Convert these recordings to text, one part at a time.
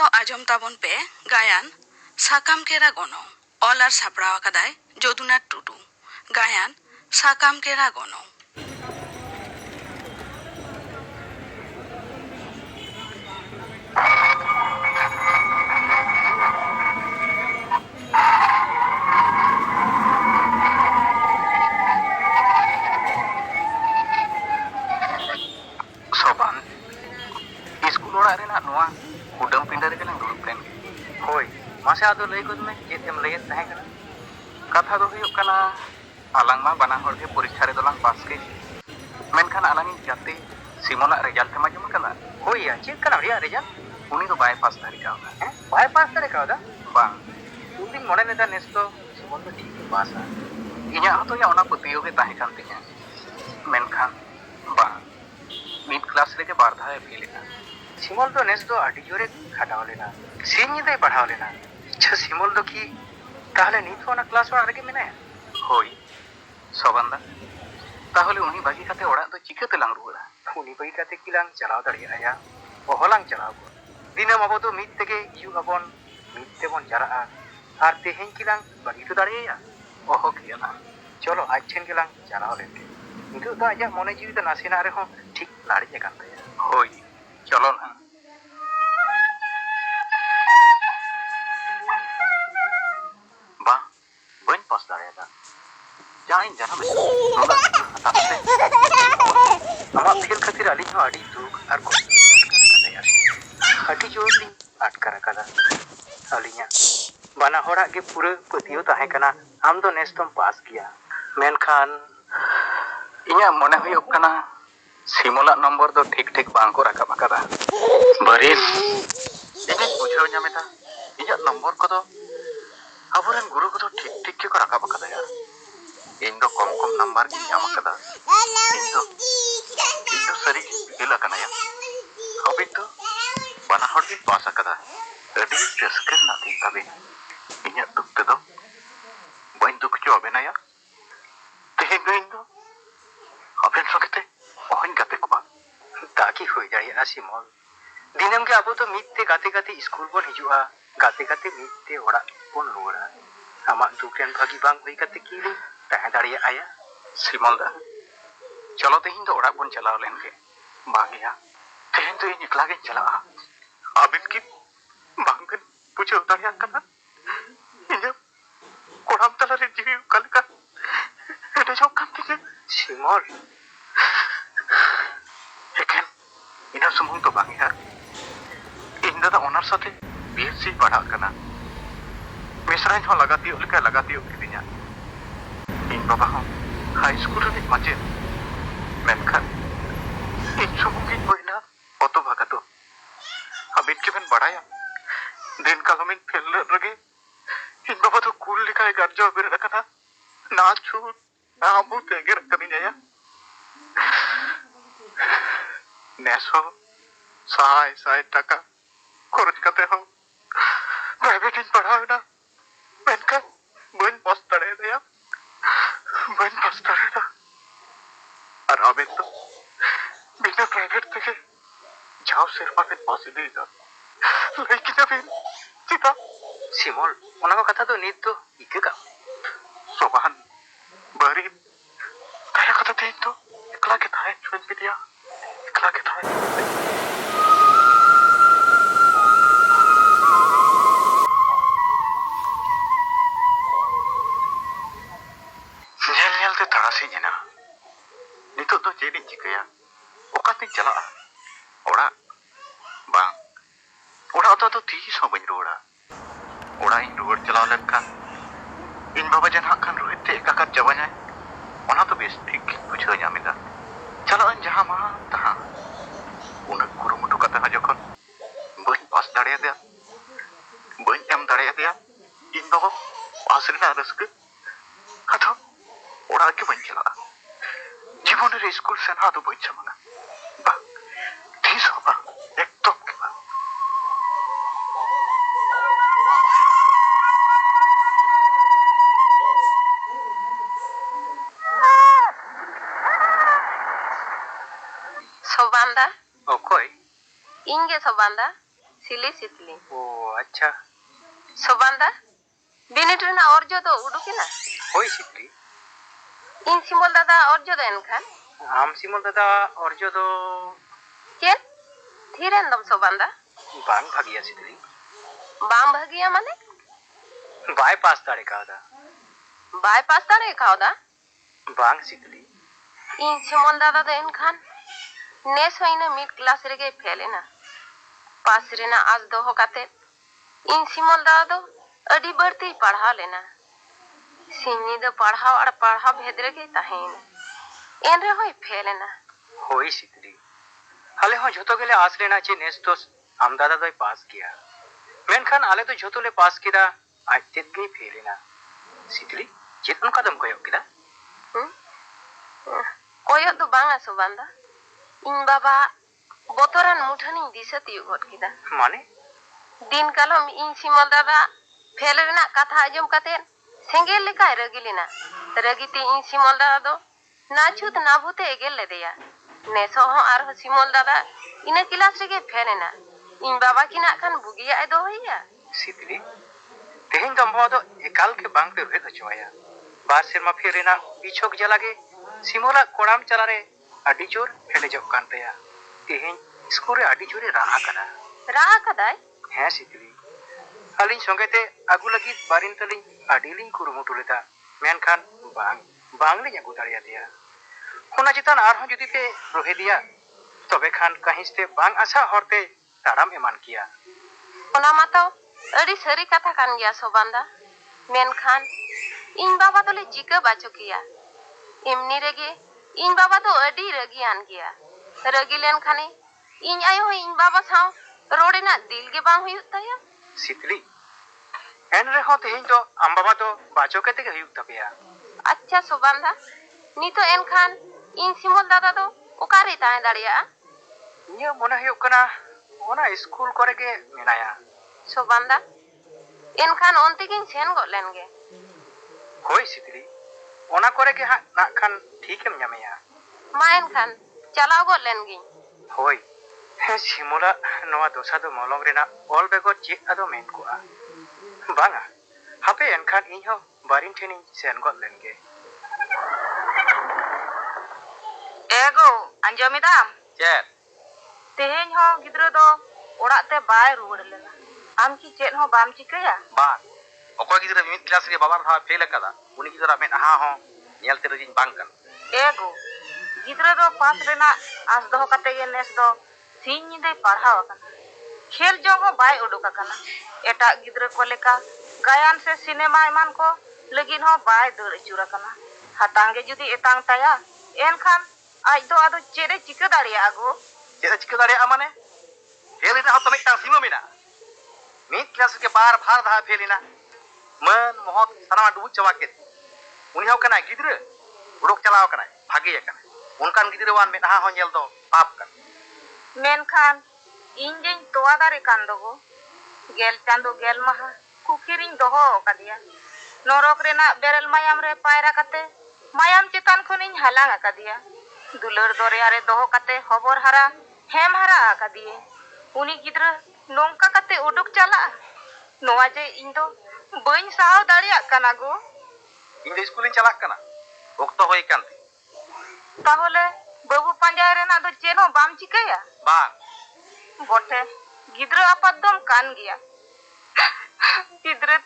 ᱱᱤᱛᱚᱜ ᱟᱸᱡᱚᱢ ᱛᱟᱵᱚᱱ ᱯᱮ ᱜᱟᱭᱟᱱ ᱥᱟᱠᱟᱢ ᱠᱮᱨᱟ ᱜᱚᱱᱚᱝ ᱚᱞ ᱟᱨ ᱥᱟᱯᱲᱟᱣ ᱟᱠᱟᱫᱟᱭ ᱡᱚᱫᱩᱱᱟথ ᱴᱩᱰᱩ। ᱜᱟᱭᱟᱱ ᱥᱟᱠᱟᱢ ᱠᱮᱨᱟ ᱜᱚᱱᱚᱝ। सोबान स्कूल ओड़ा रेना नोआ कुडम पिंडा रे गेलां दुरुब लेन गे होय मासे आदो लई गोद में चेत एम लईत तहे कना कथा दो हुयुग कना आलांग मा बना हर के परीक्षा रे दोलांग पास के मेनखान आलांग जाते सिमोला रिजल्ट मा जमा कला होय या चेत कना रिया रिजल्ट उनी दो बाय पास दारी कावदा हैं बाय पास दारी कावदा बांग उनी मोने नेदा नेस्तो सिमोन दो ठीक पासा इया हतो या ओना पतियो गे तहे कान तिया मेनखान बांग मिड क्लास रे के बारधा फेलेना सिमोल दो नेस दो आडी जोरे खाटाव लेना सिनी दे पढ़ाव लेना अच्छा सिमोल दो की ताहले नीत ओना क्लास ओड़ा रे मेना होय सोबंदा ताहले उनी बागी काते ओड़ा दो चिकाते लांग रुवाड़ा उनी बागी काते किलांग चलाव दाड़िया आया ओहलांग चलाव को दिनम अबो दो मिद तेगे इयु अबन मिद तेबन चलाआ आर तेहें किलांग बागी तो दाड़िया ओहो कियाला चलो आज ठेन किलांग चलाव लेके नितो तो आजा मोने जीवी तो नासेना रे हो ठीक लाड़ी कान ताया होय चलो ना बा बन पास दाड़िया जाइन जाना में नोला ताते अमा फेल खातिर आली हो आडी दुख आर को कदा यार आडी जोरली अटकर कदा आलिया बाना होड़ा के पूरा पतियो ताहे कना आम दो नेस्तम पास किया मेनखान इया मने हुयुग कना सिमोला नंबर दो ठीक ठीक बांग को राखा बकादा बरिन इने बुझाव ᱧᱟᱢᱮᱫᱟ इया नंबर को दो अबोरेन गुरु को दो ठीक ठीक के को राखा बकादा यार इन दो कम कम नंबर की ᱧᱟᱢ अकदा इन दो सरी हिला कना या अबे तो बना हर दिन पास अकदा अडी रस्कर ना दिन तबे इया दुख ते दो बइन दुख जो अबे ना या तेहें दो इन दो अबेन सकते ओहन गाते को ताकि हो जाए आसिमोल दिनम के अबो तो मिते गाते गाते स्कूल बन हिजुआ गाते गाते मिते ओड़ा बन रुड़ा आमा दुकेन भागी बांग होई काते की तहे दाड़िया आया सिमोल दा चलो तेहिं दो ओड़ा बन चलाव लेन के बागिया तेहिं तो इन एकला गे चला अबिन की बांगन पूछो दाड़िया कना इने कोड़ाम तला रे जीवी कलका एटे जो कांति के सिमोल एकेन इना सुमुंग तो बांग यार इन दादा ऑनर साथे बीएससी पढ़ा कना मिसराइन हो लगाती उलका लगाती उकिदिया इन बाबा हो हाई स्कूल रे माचे मेनखान इन सुमुंग इन बोइना ओतो भागतो अबिन के बन बड़ाया दिन कालमिन फेल रगे इन बाबा तो कूल लिखा है गर्जो बिर रखना ना छू ना अबू तेगे रखनी या नेसो साय साय टका खर्च करते हो प्राइवेट इन पढ़ाओ ना मैंने बन पास तड़े दिया बन पास तड़े ना और अबे तो बिना प्राइवेट थे जाओ सिर्फ आप पास ही नहीं लेकिन अभी सीता सिमोल उन्हें को कथा तो नीत तो इके का सोबान बरी ताया कथा थे तो एकला के थाए चुन बिदिया एकला के थाए तड़ासी जना नितो दो चेडी चिकया ओकाते चला ओड़ा बांग ओड़ा तो तीस हो बन रोड़ा ओड़ा इन रोड चलाव लेनखान इन बाबा जन हां खान रोहिते एकाकार जबाना ओना तो बेस ठीक बुझाव ᱧᱟᱢᱮᱫᱟ चला अन जहां मा तहां उन कुरुमुटु कता हा जखन बई पास दाड़िया दे बई एम दाड़िया दे इन बाबा पास रेना रस्क अथो ओड़ा के बन चला जीवन रे स्कूल से ना तो बई चमना बा तीस होबा एक तो के बा सोबांदा ओकोय इंगे सोबांदा सिली सितली ओ अच्छा सोबांदा बिनिट रेना ऑर्जो दो उडुकिना होय सितली इन सिमोल दादा ऑर्जो दो एनखान आम सिमल दादा अर्जो दो चेन थीरेन दम सोबांदा बांग भागिया सितली बाम भागिया माने बाय पास दाड़े कादा बाईपास दाड़े खाओदा बांग सितली इन सिमोल दादा दो एनखान नेस होइना मिड क्लास रेगे फेलेना पास रेना आज दोहो काते इन सिमोल दादा दो अडी बढ़ती पढ़ा लेना सिनी दो पढ़ाओ और पढ़ाओ भेदरे के तहेन एन रे होई फेलेना होय सितली आले हो झोतो गेले आस लेना चे नेस तो आम दादा दोय पास किया मेनखान आले तो झोतो ले पास किदा आज तेत गई फेलेना सितली चेत उनका दम कोयो किदा कोयो तो बांगा सोबांदा इन बाबा बोतोरान मुठनी दिसती गोट किदा माने दिन कालम इन सिमल दादा फेल रेना कथा आजम काते सेंगेल लेका रगिलिना रगिते इन सिमल दादा दो नाछुत नाभूते एगेल लेदेया नेसो हो आर हो सिमल दादा इना क्लास रेगे फेलेना इन बाबा की ना खान बुगिया ए दो होइया सितली तेहेन दम हो दो एकाल के बांग पे रुहेद हचवाया बार सेरमा फेरेना पिछोक जलागे सिमोला कोड़ाम चलारे अडी जोर हेलेजोक कान तया तेहेन स्कूल रे अडी जोरे राहा कना राहा कदाय हैं सितली अलिन संगेते आगु लगी बारिन तलिन अडीलिन कुरुमुटु लेदा मेनखान बांग ले आगु दाड़िया दिया होना चितान आरहों जुदी पे रोहे दिया तबे खान कहिंसते बांग आशा हरते ताड़ाम एमान किया ओना मातो अडी सरी कथा कान गया सोबांदा मेनखान इन बाबा तो ले चिका बाचो किया एमनी रेगे इन बाबा तो अडी रगियान गया रगी लेन खाने इन आयो हो इन बाबा साव रोडेना दिल के बांग हुई तया सितली एन रे हो तेहेन तो आम बाबा तो बाचो केते के हुयुक तपेया अच्छा सोबांदा नी तो एन खान इन सिमल दादा तो ओकारे ताहे दाड़िया निया मोना हुयुक कना ओना स्कूल करे के मेनाया सोबांदा एन खान ओनते किन सेन गो लेनगे होय सितली ओना करे के हा ना खान ठीक एम ᱧᱟᱢᱮᱭᱟ मा एन खान चलाओ गो लेनगी होय हे सिमोला नोवा दोसा दो मलंग रेना ऑल बेगोर चे आदो मेन कोआ बांगा हापे एनखान इन हो बारिन ठेनी सेन गो लेनगे एगो अंजमिदाम चेत तेहेन हो गिद्रो दो ओड़ाते बाय रुवड़ लेना आम की चेत हो बाम चिकया बांग ओको गिदरा मिड क्लास रे बाबार था फेल कदा उनी गिदरा में हा हो नेलते रजिन बांग कन एगो गिद्रो दो पास रेना आस दो कते गे नेस दो सिन निदे पढ़ाव कना खेल जो हो बाय उडुक कना एटा गिद्रो को लेका गायन से सिनेमा ईमान को लगिन हो बाय दर अचुर कना हातांगे जुदी एतांग ताया एनखान आज दो आदो चेरे चिका दाड़िया आगो चेरे चिका दाड़िया माने फेलिना हो तो मिटा सीमा मिना मिड क्लास के बार भार धा फेलिना मन मोहत सनामा डुबु चवा के उनी हो कना गिद्र उडोक चलाव कना भागे कना उनकान गिद्र वान मेना हो नेल दो पाप कन मेनखान इन जेन तोआ दारे कान दोगो गेल चांदो गेल महा कुकिरिन दोहो कदिया नरक रेना बेरल मायाम रे पायरा कते मायाम चेतान खनिन हलांग कदिया दुलर दरिया रे दोहो कते हबर हारा हेम हारा कदिए उनी गिद्र नोंका कते उडुक चला नोआ जे इन दो बइन साव दाड़िया कना गो इन दो स्कूलिन चलाक कना वक्त होय कानती ताहले बाबू पांजाय रेना दो चेनो बाम चिकया बांग बोटे गिद्र आपदम कान गया गिद्र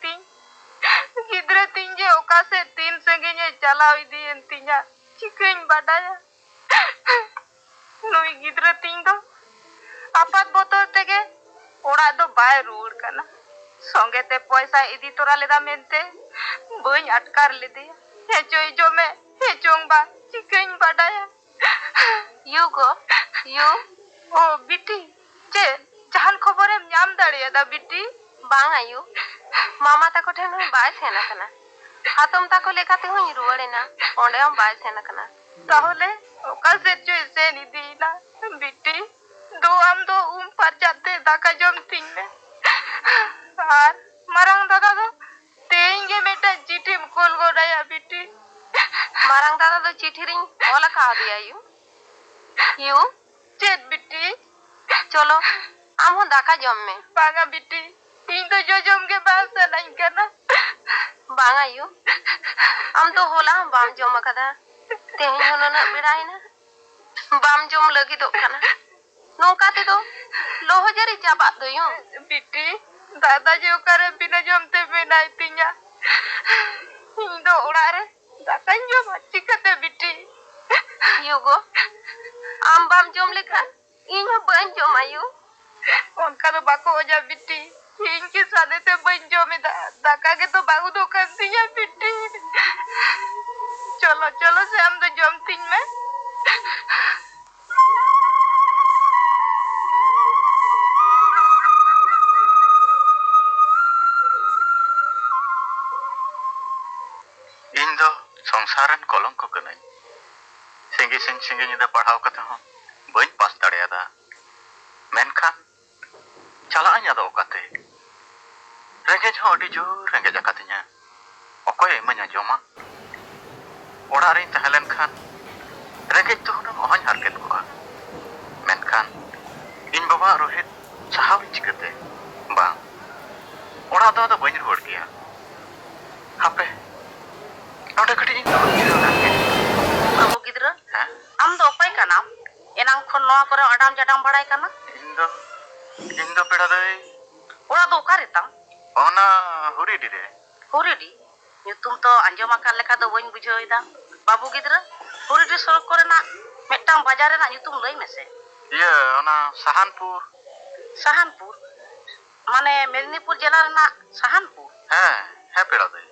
तीन जे ओका से तीन संगे चलाव इदीन तीना चिकन बाडाया नुई गिद्र तीन दो आपात बोतल तेगे ओड़ा दो बाय रुड़ कना संगे ते पैसा इदी तोरा लेदा मेनते बई अटकार लेदे हेचोई जो में हेचोंग बा चिकन बाडाया यू गो यू ओ बिटी चे जहान खबरेम ᱧᱟᱢ दाड़ियादा बिटी बांग आयु मामा ताको ठेन हुई बाय सेना कना हातम ताको लेकाते हुई रुवड़ेना ओंडे हम बाय सेना कना ताहले ओका से जो से निदीना बिटी दो आम दो फरजाते दाका जम तीन में आर मारांग दादा दो तेंगे मेटा चिठी कोल गोडाया बिटी मारांग दादा दो चिठी रिंग ओला का दिया यू चेत बिटी चलो am ho daka jom me. Banga biti, ᱤᱧ ᱫᱚ ᱡᱚᱡᱚᱢ ᱜᱮ ᱵᱟᱝ ᱥᱟᱱᱟᱧ ᱠᱟᱱᱟ. Bang ayu. Am to hola bam jom akada. Tehny honona biraina. Bam jom lagi dok kana. Nongka te do loho jari cabak do yung. Biti, dada je okare bina jom te benai tinya. ᱤᱧ ᱫᱚ ᱚᱲᱟᱜ ᱨᱮ ᱫᱟᱠᱟᱧ ᱡᱚᱢᱟ ᱪᱤᱠᱟᱹᱛᱮ ᱵᱤᱴᱤ? Yugo. Am bam jom lekhan. Iñ ho bañ jom ayu. ᱚᱱᱠᱟ ᱫᱚ ᱵᱟᱠᱚ ᱚᱡᱟ ᱵᱤᱴᱤ. ᱤᱧ ᱠᱤ ᱥᱟᱫᱮᱛᱮ ᱵᱟᱹᱧ ᱡᱚᱢᱮᱫᱟ. ᱫᱟᱠᱟ ᱜᱮᱛᱚ ᱵᱟᱝ ᱩᱫᱩᱜ ᱠᱟᱱ ᱛᱤᱧᱟ ᱵᱤᱴᱤ. ᱪᱚᱞᱚ ᱪᱚᱞᱚ ᱥᱮ ᱟᱢ ᱫᱚ ᱡᱚᱢ ᱛᱤᱧ ᱢᱮ. ᱤᱧ ᱫᱚ ᱥᱚᱝᱥᱟᱨ ᱨᱮᱱ ᱠᱚᱞᱚᱝᱠᱚ ᱠᱟᱹᱱᱟᱹᱧ. ᱥᱤᱸᱜᱤ ᱧᱤᱫᱟᱹ ᱯᱟᱲᱦᱟᱣ ᱠᱟᱛᱮ ᱦᱚᱸ ᱵᱟᱹᱧ ᱯᱟᱥ ᱫᱟᱲᱮᱭᱟᱫᱟ. ᱢᱮᱱᱠᱷᱟᱱ ᱪᱟᱞᱟᱜ ᱟᱹᱧ ᱟᱫᱚ ᱚᱠᱟᱛᱮ? ᱨᱮᱸᱜᱮᱡ ᱦᱚᱸ ᱟᱹᱰᱤ ᱡᱳᱨ ᱨᱮᱸᱜᱮᱡ ᱟᱠᱟᱫᱤᱧᱟ. ᱚᱠᱚᱭ ᱤᱢᱟᱹᱧᱟ ᱡᱚᱢᱟᱜ? ᱚᱲᱟᱜ ᱨᱤᱧ ᱛᱟᱦᱮᱸ ᱞᱮᱱᱠᱷᱟᱱ ᱨᱮᱸᱜᱮᱡ ᱫᱚ ᱦᱩᱱᱟᱹᱝ ᱚᱦᱚᱧ ᱦᱟᱨᱠᱮᱛ ᱠᱚᱜᱼᱟ. ᱢᱮᱱᱠᱷᱟᱱ ᱤᱧ ᱵᱟᱵᱟᱣᱟᱜ ᱨᱳᱦᱮᱫ ᱥᱟᱦᱟᱣᱤᱧ ᱪᱤᱠᱟᱹᱛᱮ? ᱵᱟᱝ, ᱚᱲᱟᱜ ᱫᱚ ᱟᱫᱚ ᱵᱟᱹᱧ ᱨᱩᱣᱟᱹᱲ ᱜᱮᱭᱟ. ᱦᱟᱯᱮ ᱱᱚᱰᱮ ᱠᱟᱹᱴᱤᱡ ᱤᱧ ᱫᱩᱲᱩᱵ ᱡᱤᱨᱟᱹᱣ ᱞᱮᱱ ᱜᱮ. ᱵᱟᱹᱵᱩ ᱜᱤᱫᱽᱨᱟᱹ, ᱦᱮᱸ? ᱟᱢ ᱫᱚ ᱚᱠᱚᱭ ᱠᱟᱱᱟᱢ? ᱮᱱᱟᱝ ᱠᱷᱚᱱ ᱱᱚᱣᱟ ᱠᱚᱨᱮ ᱟᱰᱟᱢ ᱡᱟᱰᱟᱢ ᱵᱟᱲᱟᱭ ᱠᱟᱱᱟ. ᱤᱧ ᱫᱚ ᱯᱮᱲᱟ ᱫᱟᱹᱭ. ᱚᱲᱟᱜ ᱫᱚ ᱚᱠᱟᱨᱮ ᱛᱟᱢ? ᱚᱱᱟ ᱦᱩᱨᱤᱰᱤ ᱨᱮ. ᱦᱩᱨᱤᱰᱤ? ᱧᱩᱛᱩᱢ ᱛᱚ ᱟᱸᱡᱚᱢ ᱟᱠᱟᱫ ᱞᱮᱠᱟ ᱫᱚ ᱵᱟᱹᱧ ᱵᱩᱡᱷᱟᱹᱣ ᱮᱫᱟ. ᱵᱟᱹᱵᱩ ᱜᱤᱫᱽᱨᱟᱹ, ᱦᱩᱨᱤᱰᱤ ᱥᱚᱲᱚᱠ ᱠᱚᱨᱮᱱᱟᱜ ᱢᱤᱫᱴᱟᱝ ᱵᱟᱡᱟᱨ ᱨᱮᱱᱟᱜ ᱧᱩᱛᱩᱢ ᱞᱟᱹᱭ ᱢᱮᱥᱮ. ᱚᱱᱟ ᱥᱟᱦᱟᱱᱯᱩᱨ. ᱥᱟᱦᱟᱱᱯᱩর? ᱢᱟᱱᱮ ᱢᱮᱫᱽᱱᱤᱯᱩᱨ ᱡᱮᱞᱟ ᱨᱮᱱᱟᱜ ᱥᱟᱦᱟᱱᱯᱩর? ᱦᱮᱸ ᱯᱮᱲᱟ ᱫᱟᱹᱭ.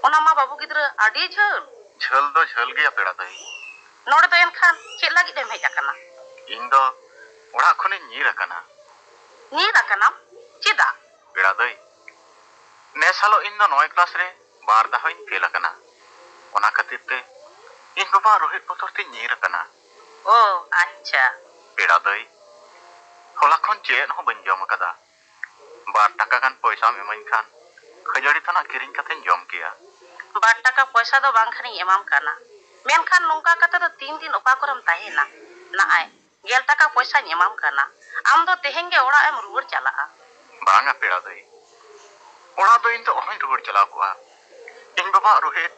ᱚᱱᱟ ᱢᱟ ᱵᱟᱹᱵᱩ ᱜᱤᱫᱽᱨᱟᱹ ᱟᱹᱰᱤ ᱡᱷᱟᱹᱞ. ᱡᱷᱟᱹᱞ ᱫᱚ ᱡᱷᱟᱹᱞ ᱜᱮᱭᱟ ᱯᱮᱲᱟ ᱫᱟᱹᱭ. ᱱᱚᱰᱮ ᱫᱚ ᱮᱱᱠᱷᱟᱱ ᱪᱮᱫ ᱞᱟᱹᱜᱤᱫ ᱮᱢ ᱦᱮᱡ ᱟᱠᱟᱱᱟ? ᱤᱧ ᱫᱚ ᱚᱲᱟᱜ ᱠᱷᱚᱱᱤᱧ ᱧᱤᱨ ᱟᱠᱟᱱᱟ. ᱧᱤᱨ ᱟᱠᱟᱱᱟᱢ? ᱪᱮᱫᱟᱜ? ᱯᱮᱲᱟ ᱫᱟᱹᱭ, ᱱᱮᱥ ᱦᱤᱞᱳᱜ ᱤᱧ ᱫᱚ 9 ᱠᱞᱟᱥ ᱨᱮ 2 ᱫᱷᱟᱣᱤᱧ ᱯᱷᱮᱞ ᱟᱠᱟᱱᱟ. ᱚᱱᱟ ᱠᱷᱟᱹᱛᱤᱨ ᱛᱮ ᱤᱧ ᱵᱟᱵᱟ ᱨᱳᱦᱮᱫ ᱵᱚᱛᱚᱨ ᱛᱤᱧ ᱧᱤᱨ ᱟᱠᱟᱱᱟ. ᱳ ᱟᱪᱪᱷᱟ. ᱯᱮᱲᱟ ᱫᱟᱹᱭ, ᱦᱚᱞᱟ ᱠᱷᱚᱱ ᱪᱮᱫ ᱦᱚᱸ ᱵᱟᱹᱧ ᱡᱚᱢ ᱟᱠᱟᱫᱟ. 2 ᱴᱟᱠᱟ ᱜᱟᱱ ᱯᱚᱭᱥᱟᱢ ᱤᱢᱟᱹᱧ ᱠᱷᱟᱱ ᱠᱷᱟᱹᱡᱟᱹᱲᱤ ᱛᱟᱱᱟᱜ ᱠᱤᱨᱤᱧ ᱠᱟᱛᱮᱧ ᱡᱚᱢ ᱠᱮᱭᱟ. 2 ᱴᱟᱠᱟ ᱯᱚᱭᱥᱟ ᱫᱚ ᱵᱟᱝ ᱠᱷᱟᱱᱤᱧ ᱮᱢᱟᱢ ᱠᱟᱱᱟ. ᱢᱮᱱᱠᱷᱟन ᱱᱚᱝᱠᱟ ᱠᱟᱛᱮ ᱫᱚ 3 ᱫᱤᱱ ᱚᱠᱟ ᱠᱚᱨᱮᱢ ᱛᱟᱦᱮᱱᱟ? ᱱᱟᱜᱼᱟᱭ 10 ᱴᱟᱠᱟ ᱯᱚᱭᱥᱟᱧ ᱮᱢᱟᱢ ᱠᱟᱱᱟ. ᱟᱢ ᱫᱚ ᱛᱮᱦᱮᱧ ᱜᱮ ᱚᱲᱟᱜ ᱮᱢ ᱨᱩᱣᱟᱹᱲ ᱪᱟᱞᱟᱜᱼᱟ. ᱵᱟᱝᱟ ᱯᱮᱲᱟ ᱫᱟᱹᱭ, ᱚᱲᱟᱜ ᱫᱚ ᱤᱧ ᱫᱚ ᱚᱦᱚᱧ ᱨᱩᱣᱟᱹᱲ ᱪᱟᱞᱟᱣ ᱠᱚᱜᱼᱟ. ᱤᱧ ᱵᱟᱵᱟᱣᱟᱜ ᱨᱳᱦᱮᱫ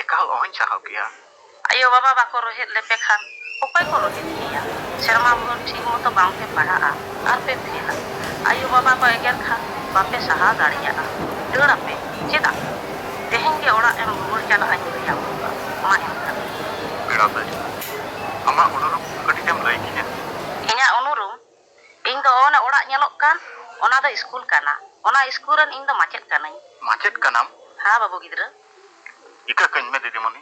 ᱮᱠᱟᱞ ᱚᱦᱚᱧ ᱥᱟᱦᱟᱣ ᱠᱮᱭᱟ. ᱟᱭᱳ ᱵᱟᱵᱟ ᱵᱟᱠᱚ ᱨᱳᱦᱮᱫ ᱞᱮᱯᱮ ᱠᱷᱟᱱ ᱚᱠᱚᱭ ᱠᱚ ᱨᱳᱦᱮᱫ ᱯᱮᱭᱟ? ᱥᱮᱨᱢᱟ ᱵᱷᱳᱨ ᱴᱷᱤᱠ ᱢᱚᱛᱚ ᱵᱟᱝᱯᱮ ᱯᱟᱲᱦᱟᱜᱼᱟ ᱟᱨ ᱯᱮ ᱯᱷᱮᱞᱟ. ᱟᱭᱳ ᱵᱟᱵᱟ ᱠᱚ ᱮᱜᱮᱨ ᱠᱷᱟᱱ ᱵᱟᱯᱮ ᱥᱟᱦᱟᱣ ᱫᱟᱲᱮᱭᱟᱜᱼᱟ. ᱫᱟᱹᱲ ᱟᱯᱮ. ᱪᱮᱫᱟᱜ? ᱛᱮᱦᱮᱧ ᱜᱮ ᱚᱲᱟᱜ ᱮᱢ ᱨᱩᱣᱟᱹᱲ ᱪᱟᱞᱟᱜᱼᱟᱧ ᱞᱟᱹᱭᱟᱢ ᱠᱟᱱᱟ. ᱢᱟ ᱮᱱᱠᱷᱟᱱ. ᱯᱮᱲᱟ ᱫᱟᱹᱭ, ᱟᱢᱟᱜ ᱩᱱᱩᱨᱩᱢ ᱠᱟᱹᱴᱤᱡ ᱮᱢ ᱞᱟᱹᱭ ᱠᱤᱧᱟ? ᱤᱧᱟᱹᱜ ᱩᱱᱩᱨᱩᱢ? ᱤᱧ ᱫᱚ ᱚᱱᱟ ᱚᱲᱟᱜ ᱧᱮᱞᱚᱜ ᱠᱟᱱ ᱚᱱᱟ ᱫᱚ ᱤᱥᱠᱩᱞ ᱠᱟᱱᱟ. ᱚᱱᱟ ᱤᱥᱠᱩᱞ ᱨᱮᱱ ᱤᱧ ᱫᱚ ᱢᱟᱪᱮᱫ ᱠᱟᱹᱱᱟᱹᱧ. ᱢᱟᱪᱮᱫ ᱠᱟᱱᱟᱢ? ᱦᱮᱸ ᱵᱟᱹᱵᱩ ᱜᱤᱫᱽᱨᱟᱹ. ᱤᱠᱟᱹ ᱠᱟᱹᱧ ᱢᱮ ᱫᱤᱫᱤᱢᱚᱱᱤ.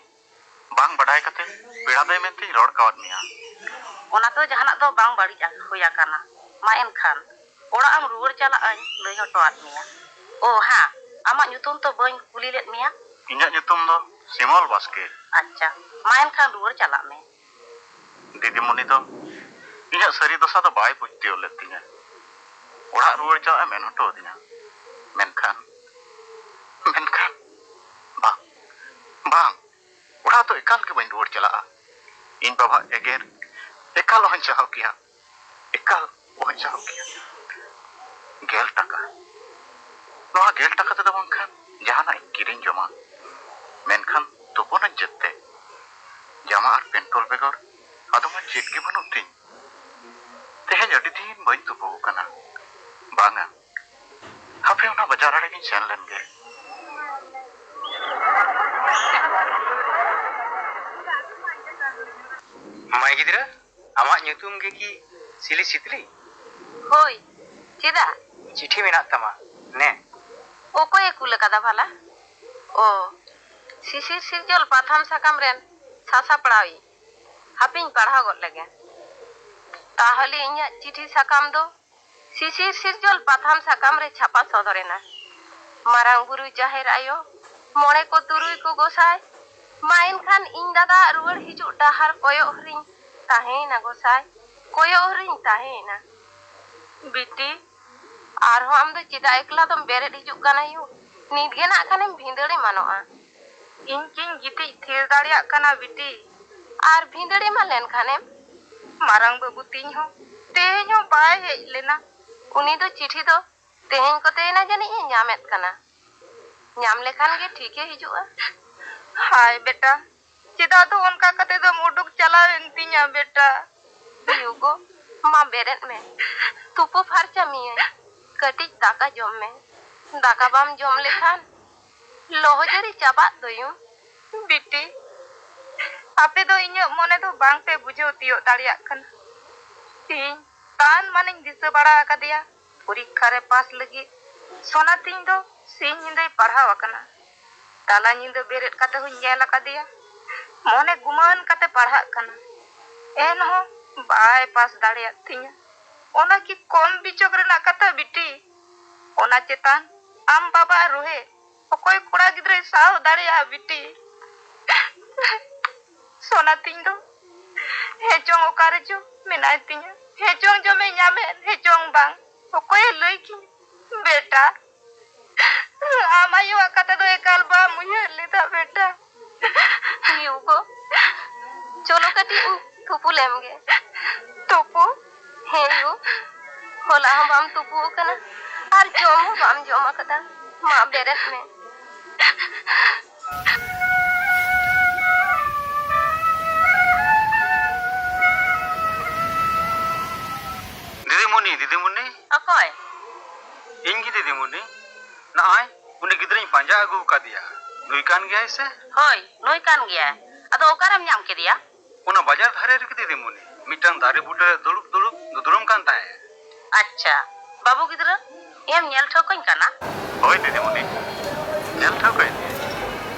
ᱵᱟᱝ ᱵᱟᱰᱟᱭ ᱠᱟᱛᱮ ᱯᱮᱲᱟ ᱫᱟᱹᱭ ᱢᱮᱱᱛᱮᱧ ᱨᱚᱲ ᱠᱟᱣᱟᱫ ᱢᱮᱭᱟ. ᱚᱱᱟ ᱫᱚ ᱡᱟᱦᱟᱱᱟᱜ ᱫᱚ ᱵᱟᱝ ᱵᱟᱹᱲᱤᱡ ᱦᱩᱭ ᱟᱠᱟᱱᱟ. ᱢᱟ ᱮᱱᱠᱷᱟᱱ ᱚᱲᱟᱜ ᱮᱢ ᱨᱩᱣᱟᱹᱲ ᱪᱟᱞᱟᱜᱼᱟᱧ ᱞᱟᱹᱭ ᱦᱚᱴᱚᱣᱟᱫ ᱢᱮᱭᱟ. ᱳ ᱦᱮᱸ, ᱟᱢᱟᱜ ᱧᱩᱛᱩᱢ ᱛᱚ ᱵᱟᱹᱧ ᱠᱩᱞᱤ ᱞᱮᱫ ᱢᱮᱭᱟ? ᱤᱧᱟᱹᱜ ᱧᱩᱛᱩᱢ ᱫᱚ ᱥᱤᱢᱚᱞ ᱵᱟᱥᱠᱮ. ᱟᱪᱪᱷᱟ, ᱢᱟ ᱮᱱᱠᱷᱟᱱ ᱨᱩᱣᱟᱹᱲ ᱪᱟᱞᱟᱜ ᱢᱮ. ᱫᱤᱫᱤᱢᱚᱱᱤ ᱫᱚ ᱤᱧᱟᱹᱜ ᱥᱟᱹᱨᱤ ᱫᱚᱥᱟ ᱫᱚ ᱵᱟᱭ ᱵᱩᱡᱽ ᱛᱤᱭᱳᱜ ᱞᱮᱫ ᱛᱤᱧᱟᱹ. ᱚᱲᱟᱜ ᱨᱩᱣᱟᱹᱲ ᱪᱟᱞᱟᱜ ᱢᱮᱱ ᱦᱚᱴᱚ ᱟᱫᱤᱧᱟ. ᱢᱮᱱᱠᱷᱟᱱ ᱵᱟᱝ, ᱚᱲᱟᱜ ᱫᱚ ᱮᱠᱟᱞ ᱜᱮ ᱵᱟᱹᱧ ᱨᱩᱣᱟᱹᱲ ᱪᱟᱞᱟᱜᱼᱟ. ᱤᱧ ᱵᱟᱵᱟ ᱮᱜᱮᱨ ᱮᱠᱟल ᱚᱦᱚᱧ ᱥᱟᱦᱟᱣ ᱠᱮᱭᱟ. ᱮᱠᱟᱞ ᱚᱦᱚᱧ ᱥᱟᱦᱟᱣ ᱠᱮᱭᱟ. 10 ᱴᱟᱠᱟ. ᱱᱚᱣᱟ 10 ᱴᱟᱠᱟ ᱛᱮᱫᱚ ᱵᱟᱝᱠᱷᱟᱱ ᱡᱟᱦᱟᱱᱟᱜ ᱤᱧ ᱠᱤᱨᱤᱧ ᱡᱚᱢᱟ. ᱢᱮᱱᱠᱷᱟᱱ ᱛᱩᱯᱩᱱᱟᱹᱧ ᱪᱮᱫ ᱛᱮ? ᱡᱟᱢᱟ ᱟᱨ ᱯᱮᱱᱴᱳᱞ ᱵᱮᱜᱚᱨ ᱟᱫᱚ ᱢᱟ ᱪᱮᱫ ᱜᱮ ᱵᱟᱹᱱᱩᱜ ᱛᱤᱧ. ᱛᱮᱦᱮᱧ ᱟᱹᱰᱤ ᱫᱤᱱ ᱵᱟᱹᱧ ᱛᱩᱯᱩ ᱟᱠᱟᱱᱟ. ᱵᱟᱝᱟ, ᱦᱟᱯᱮ ᱚᱱᱟ ᱵᱟᱡᱟᱨ ᱟᱲᱮ ᱜᱤᱧ ᱥᱮᱱ ᱞᱮᱱ ᱜᱮ. ᱢᱟᱹᱭ ᱜᱤᱫᱽᱨᱟᱹ, ᱟᱢᱟᱜ ᱧᱩᱛᱩᱢ ᱜᱮ ᱠᱤ ᱥᱤᱞᱤ ᱥᱤᱛᱞᱤ? Hoi. Cida? ᱪᱤᱴᱷᱤ ᱢᱮᱱᱟᱜ ᱛᱟᱢᱟ. ᱱᱮ. Okoye kul akada bhala? O. Sisir sirjol patham sakam ren sasa padawi. Haping parhaw got lege. Tahole inya chithi sakam do sisir sirjol patham sakam re chapa sodorena. Marang guru jahir ayo mone ko turui ko gosai. Main khan ing dada ruwar hiju dahar koyo hring tahena gosai. Koyo hring tahena. Biti arho am do chida ekla dom beret hiju kana yu. Nit ge nak khanem bhindari manoa. ᱤᱧ ᱠᱤᱧ ᱜᱤᱛᱤᱡ ᱛᱷᱤᱨ ᱫᱟᱲᱮᱭᱟᱜ ᱠᱟᱱᱟ ᱵᱤᱴᱤ. Ar bhindari ma len khanem ᱢᱟᱨᱟᱝ ᱵᱟᱹᱵᱩ ᱛᱤᱧ ᱦᱚᱸ ᱛᱮᱦᱮᱧ ᱦᱚᱸ ᱵᱟᱭ ᱦᱮᱡ ᱞᱮᱱᱟ. उनी दो चिट्ठी दो तेहें कोते ना जानी ᱧᱟᱢᱮᱫ ᱠᱟᱱᱟ ᱧᱟᱢ ᱞᱮᱠᱷᱟन ᱜᱮ ᱴᱷᱤᱠᱮ ᱦᱤᱡᱩᱜᱼᱟ हाय बेटा चिदा तो उनका कते दो मुडुक चला तिया बेटा युगो मा बेरेद में तुपो फारचा मिया कटिज दाका जम में दाका बाम जम लेखान लोहजरी चाबा दोयू बिटी आपे दो इᱧ मने दो बांग पे बुझो तियो दाड़िया कन तीन तान मानिं दिस बड़ा कदिया परीक्षा रे पास लगी सोना तीन दो सिंह निंदे पढ़ाव कना ताला निंदे बेरेद कते हुई नेल कदिया मने गुमान कते पढ़ा कना एन हो बाय पास दाड़िया तिया ओना की कम बिचोक रेना कथा बिटी ओना चेतान आम बाबा रोहे ओकोय कोड़ा गिद्रे साव दाड़िया बिटी सोना तीन दो हेचोंग ओकारे जो मेनाय तिया हेचोंग जो में ᱧᱟᱢᱮ हेचोंग बांग ओकोय लई की बेटा आमायो कते दो एकाल बा मुहे लेदा बेटा युगो चलो कटी तुपु लेमगे तोपो हे यु होला हम बाम तुपु कना आर जम बाम जमा कदा मा बेरेद में दीदीमुनी अकोय इंगी दीदीमुनी ना आय उन्हें गिद्रई पांजा अगु कादिया नुई कान गया से होय नुई कान गया अदो ओकारम ᱧᱟᱢ केदिया उना बाजार धारे रे दीदीमुनी मिटन दारे बूटे दुरुम कान ताए अच्छा बाबू गिद्रा एम नेल ठोकኝ काना होय दीदीमुनी नेल ठोकय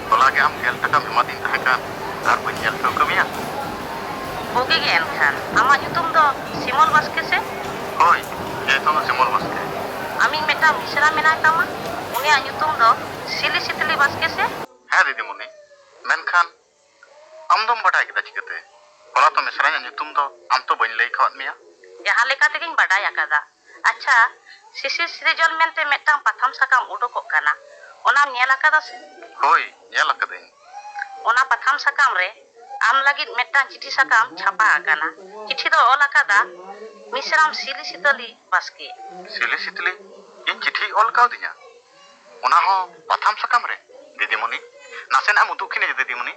होला के हम गेल टका एमादिन ताहे कान आर बन नेल ठोकमिया ओके गे एनखान आमा nyutum दो सिमल बास्के से होय ये तो सिमल बास्के आमी मेटा मिश्रा मेना तामा उनिया nyutum दो सिली सितली बास्के से हां दीदीमुनी मेनखान आम दम बडाय केदा चिकते होला तो मिश्रा nyutum दो आम तो बन लई खावत मिया जहां लेका तेगिन बडाय आकादा अच्छा शिशिर सृजन मेनते मेटांग पाथाम साकाम उडोकोक काना ओनाम नेल आकादा से होय नेल आकादाई ओना पाथाम साकाम रे आम लगित मेटांग चिठी साकाम छापा आकाना चिठी दो ओल आकादा मिश्राम सिली सितली बास्के सिली सितली इन चिठी ओल कावदिया ओना हो पाथाम साकाम रे दीदीमुनी नासेन आम उदुक खिने दीदीमुनी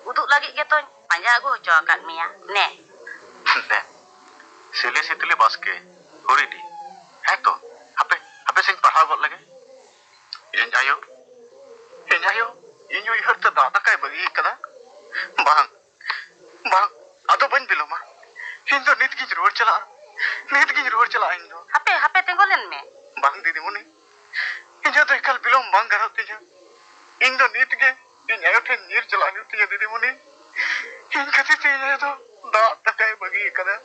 उदुक लगित गे तो पांजा अगु होचो आकाद मिया ने ने सिली सितली बास्के होरिडी है तो हापे सिंह पढ़ाव गद लगे इन आयो इन उइहर त दादा काय बगी कदा बांग आदो बन बिलोमा इन दो नित की रोड चला इन दो हापे तेंगोलेन में बांग दीदीमुनी इन जो एकल बिलोम बांग गरो तिजा इन दो नित के इन आयो ठे नीर चला नु तिजा दीदीमुनी इन कति तिजा तो दादा काय बगी कदा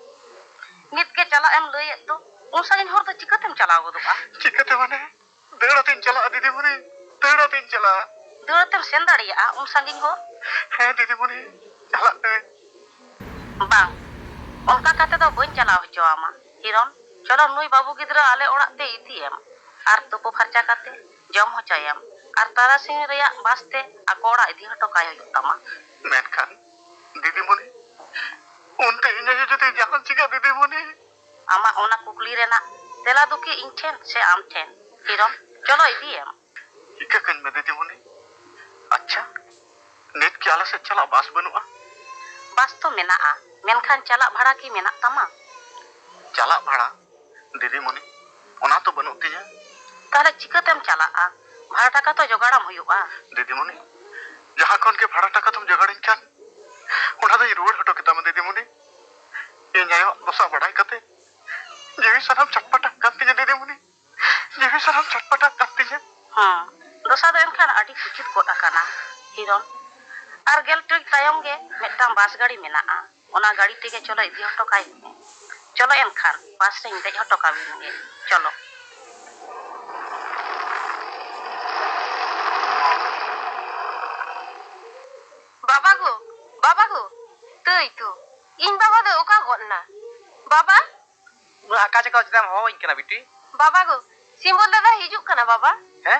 नित के चला एम लई तो उन सागिन होर तो चिकतेम चलाव गदुआ चिकते माने देड़ातिन चला दीदीमुनी देड़ातिन चला दौड़तेम सेन दाड़िया उन सागिन होर है दीदीमुनी चला दे बांग ओनका काते दो बन चलाव होचो आमा हिरन चलो नुई बाबू गिद्रा आले ओड़ा ते इतियम आर तुपो फरचा काते जम होचोयम आर तारासिंह रेया बासते आकोड़ा इदी हटो काय होय तमा मेनखान दीदीमुनी उनते इने जदि जहां चिका दीदीमुनी आमा ओना कुकली रेना तेला दुकी इन ठेन से आम ठेन हिरन चलो इदियम इका कन में दीदीमुनी अच्छा नेट के आला से चला बास बनुआ बास तो मेना मेनखान चला भाड़ा की मेना तमा चला भाड़ा दीदीमुनी ओना तो बनु तिया ताले चिकतेम चला भाड़ा टाका तो जोगाड़म हुयुआ दीदीमुनी जहां कोन के भाड़ा टाका तुम जोगाड़िन कान ओना दो रोड हटो के तम दीदीमुनी ये न्याय बसा बड़ाई कते जेवी सनम चटपटा कांती दीदीमुनी जेवी सनम चटपटा कांती दोसा दो एनखान आडी कुचित गोद आकाना हिरन आर गेल ट्रिक तायम गे मेटांग बास गाड़ी मेना ओना गाड़ी तेगे चलो इदी हटो काय चलो एनखान बास रे इंदे हटो काबिन चलो बाबा गो तई तो इन बाबा दो ओका गोदना बाबा आका चका चदम हो इनकना बिटी बाबा गो सिमल दादा हिजुक कना बाबा हैं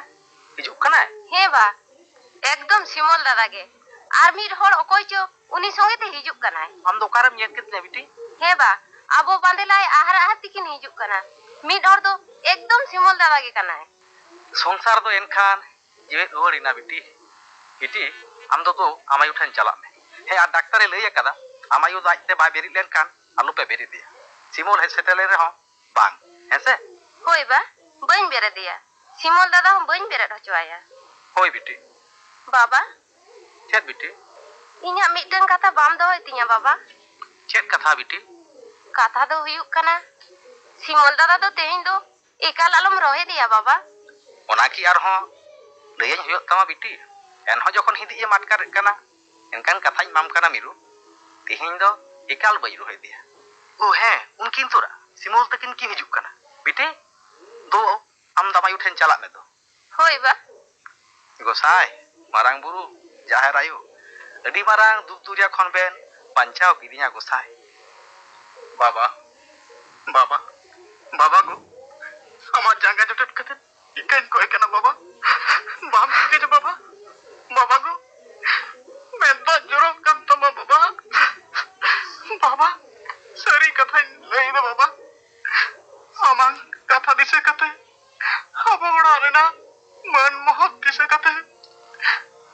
हिजुक कना हे बा एकदम सिमल दादा गे आर मिर होड़ ओकोय चो उनी संगे ते हिजुक कना हम दो कारम नेत केत बिटी हे बा आबो बांदेलाय आहार आहार तिकिन हिजुक कना मिड और दो एकदम सिमोल दादा के कना है। संसार दो एनखान जीवे रुआड़िना बिटी बिटी आम दो आमायु ठेन चला में हे आ डाक्टर लई अकादा आमायु दो आजते बाय बेरिद लेनखान आलू पे बेरिद दिया सिमोल हे सेटेले रे हों बांग हेसे होय बा बइन बेरे दिया सिमोल दादा हम बइन बेरे हचवाया होय बिटी बाबा चेत बिटी इन्या मिटन कथा बाम दोय तिया बाबा चेत कथा बिटी कथा दो हुयुक कना सिमोल दादा दो तेहिं दो एकाल आलम रोहे दिया बाबा ओना की आर हों लयन हुयुक तमा बिटी एनहो जखन हिंदी ए माटकार कना एनकान कथाई माम कना मिरु तिहिं दो एकाल बई रोहे दिया ओ हे उनकिन तुरा सिमोल तकिन की हिजुक कना बिटी दो आम दामायु ठेन चला में दो होय बा गोसाई मारांग बुरु जाहेर आयु अडी मारांग दुख दुरिया खन बेन पांचाव किदिया गोसाई बाबा बाबा बाबा गो हमार जांगा जटट कते इकन कोय कना बाबा बाम के जे बाबा बाबा गो मेदा जोरो कम तमा बाबा बाबा सरी कथा लई दे बाबा आमां कथा दिसे कते अब ओड़ा रेना मन मोहक दिसे कते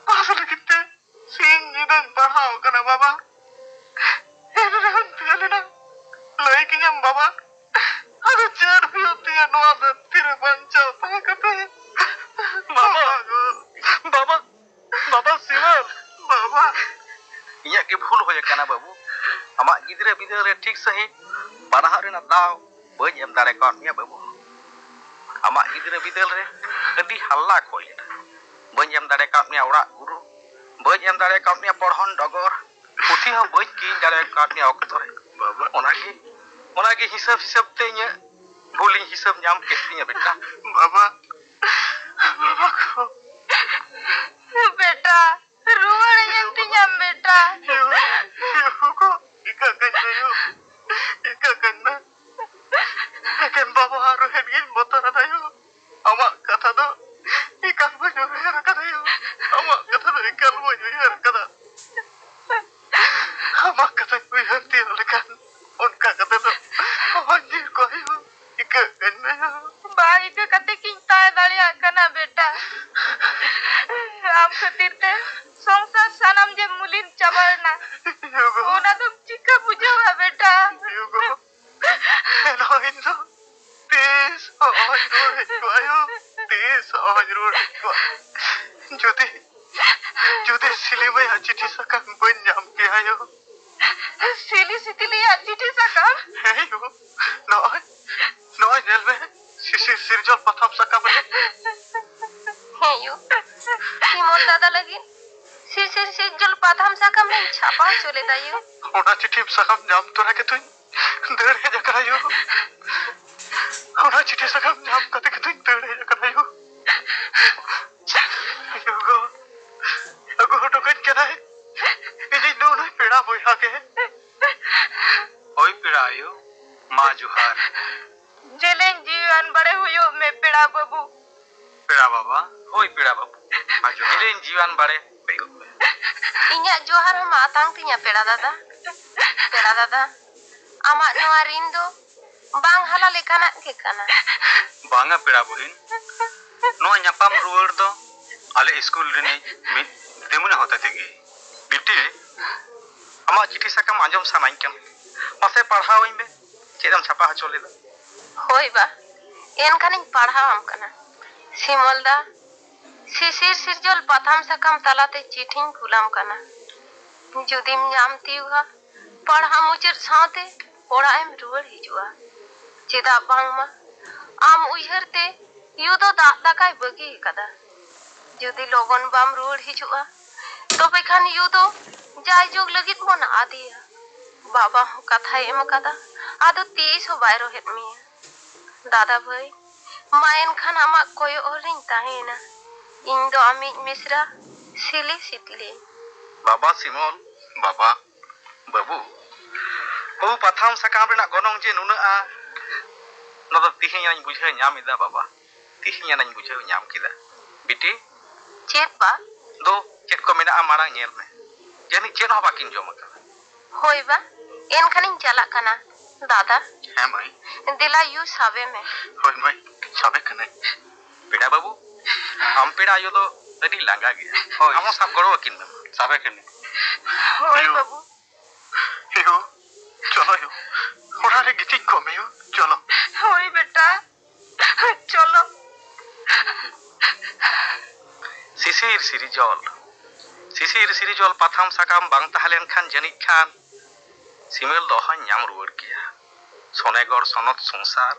आसल किते सिंग निदन पढ़ाओ कना बाबा एरन पेलेना लई कियम बाबा अरे चेर हुयतिया नोआ दत्तिर पंचाव ता कते बाबा बाबा बाबा सिमल बाबा इया के भूल होय कना बाबू आमा गिदरे बिदरे रे ठीक सही पढ़ा रेना दाव बई एम दारे कानिया बाबू आमा गिदरे बिदल रे अडी हल्ला खोलेना बई एम दारे कानिया ओड़ा गुरु बई एम दारे कानिया पढ़न डगर पुथी हो बई की दारे कानिया ऑक्तो रे बाबा ओना के हिसाब हिसाब ते इया भूली हिसाब नाम केतिया बेटा बाबा बाबा को बेटा रुवाड़ यंतिया बेटा यो को इका कन्ना लेकिन बाबा हारो हेडगिन मोतरा दायो आमा कथा दो इकाल बजो हेर कदायो आमा कथा दो इकाल बजो हेर कदा आमा कथा कोई हंती लेकिन उनका कथा दो अंजीर को आयो इका कन्ना बाई के कते किंता दालिया कना बेटा आम खातिर ते संसार सनम जे मुलिन चबरना ओना तुम चिका बुझवा बेटा युगो हेलो इंदो तेज आज रो आयो तेज आज रो जुदे सिली में चिठी सकम बन जाम के आयो सिली सितलिया चिठी सकम हे यो नॉय जेल में सिरजल प्रथम सकम रे हे यो सिमोल दादा लगी सिर जल पाथम सकम में छापा चले दायो ओना चिठी सकम जाम तोरा के तुई दड़े जकरायो ओना चिठी सकम जाम कते के तुई दड़े जकरायो युगो अगो टोकन के नाय इजे दोनो पेड़ा बोया के ओई पिड़ायो माँ जुहार जेलेन जीवन बड़े हुयो में पेड़ा बाबू पिड़ा बाबा होई पेड़ा बाबू आज मिलेन जीवन बारे बेगो इन्या जोहार हम आतांग तिया पेड़ा दादा आमा नोआ रिन दो बांग हाला लेकाना के कना बांगा पिड़ा बहिन नो ᱧᱟᱯᱟᱢ रुवाड़ दो आले स्कूल रे मी देमुना होता तेगे बिटी आमा चिठी सकम आंजम सानाई कन मासे पढ़ावई में चेदम छापा हचो लेदा होय बा एनखानिं पढ़ावाम कना सिमोल दा सिसिर सिरजल पाथाम सकम तलाते चिठिं कुलाम कना जुदिम नामतीवा पढ़ा मुचर साथे ओड़ा एम रुवाड़ हिजुआ चेदा बांगमा आम उयहरते युदो दाकाय बगी कदा जुदी लोगन बाम रुवाड़ हिजुआ तो बेखान युदो जाय जोग लगित मन आदिया बाबा हो कथा एम कदा आदो 30 हो बायरो हेत मिया दादा भाई मायन खान आमा कोय ओरिंग ताहेना इन दो अमिज मिश्रा सिली सितली बाबा सिमोल बाबा बाबू ओ पथाम सकाम रेना गनोंग जे नुना आ नदो तिहियान बुझे ᱧᱟᱢᱤदा बाबा तिहियान बुझे ᱧᱟᱢ किदा बिटी चेत बा दो चेत को मेना मारा ñेल में जानी चेत हो बाकिन जम का होय बा एन खानिं चला कना दादा ᱦᱮᱸ ᱢᱟᱹᱭ दिला यू साबे में ᱦᱳᱭ ᱢᱟᱹᱭ ᱥᱟᱵᱮ ᱠᱟᱹᱱᱟᱹᱧ ᱯᱮᱲᱟ ᱵᱟᱹᱵᱩ ᱟᱢ ᱯᱮᱲᱟ ᱟᱭᱳ ᱫᱚ ᱟᱹᱰᱤ ᱞᱟᱸᱜᱟ ᱜᱮᱭᱟ ᱦᱳᱭ ᱟᱢ ᱦᱚᱸ ᱥᱟᱵ ᱜᱚᱲᱚ ᱟᱹᱠᱤᱱ ᱢᱮ ᱥᱟᱵᱮ ᱠᱟᱹᱱᱟᱹᱧ होय बाबू ᱭᱳ চলো ᱭᱳ ᱚᱲᱟᱜ ᱨᱮ ᱜᱤᱛᱤᱡ ᱠᱚᱜ ᱢᱮ ᱭᱳ চলো होय बेटा चलो শিশির সিরিজল পাথাম সাকাম বাং তাহলে খান জানিক খান সিমেল দহাñ ᱧᱟᱢ ᱨᱩᱣᱟᱹᱲ ᱠᱮᱭᱟ ᱥᱚᱱᱮᱜᱚᱲ ᱥᱚᱱᱚᱛ ᱥᱚᱝᱥᱟᱨ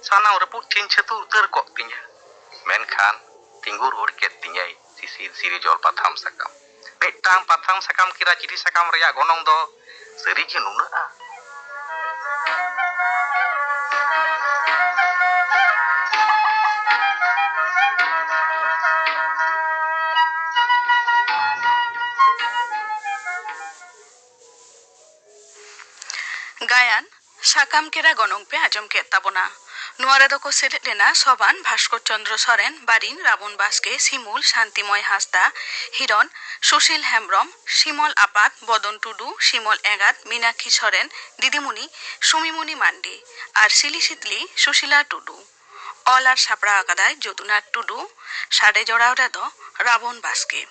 ᱥᱟᱱᱟᱢ ᱨᱟᱹᱯᱩᱫ ᱴᱷᱤᱧ ᱪᱷᱟᱹᱛᱩ ᱩᱛᱟᱹᱨ ᱠᱚᱜ ᱛᱤᱧᱟ ᱢᱮᱱᱠᱷᱟᱱ ᱛᱤᱸᱜᱩ ᱨᱩᱣᱟᱹᱲ ᱠᱮᱫ ᱛᱤᱧᱟᱹᱭ ᱥᱤᱥᱤᱨ ᱥᱤᱨᱤᱡᱚᱞ ᱯᱟᱛᱷᱟᱢ ᱥᱟᱠᱟᱢ ᱢᱤᱫᱴᱟᱝ ᱯᱟᱛᱷᱟᱢ ᱥᱟᱠᱟᱢ ᱠᱤᱨᱟ ᱪᱤᱴᱷᱤ ᱥᱟᱠᱟᱢ ᱨᱮᱭᱟᱜ ᱜᱚᱱᱚᱝ ᱫᱚ ᱥᱟᱹᱨᱤᱜᱮ ᱱᱩᱱᱟᱹᱜᱼᱟ गायन साकाम केरा गनंग पे आजम के ताबोना नुआ रेदो को सेलेद लेना सबान भास्कर चंद्र सरेन बारिन राबन बास्के सिमुल शांतिमय हासदा हिरन सुशील हेम्ब्रम शिमल आपात बदन टुडू शिमल एगात मीनाक्षी सरेन दिदिमुनि सुमिमुनि मांडी और सिली सितली सुशीला टुडू ऑल आर सापड़ा आकादाय जदुनाथ टुडू साडे जोड़ाव रेदो राबन बास्के।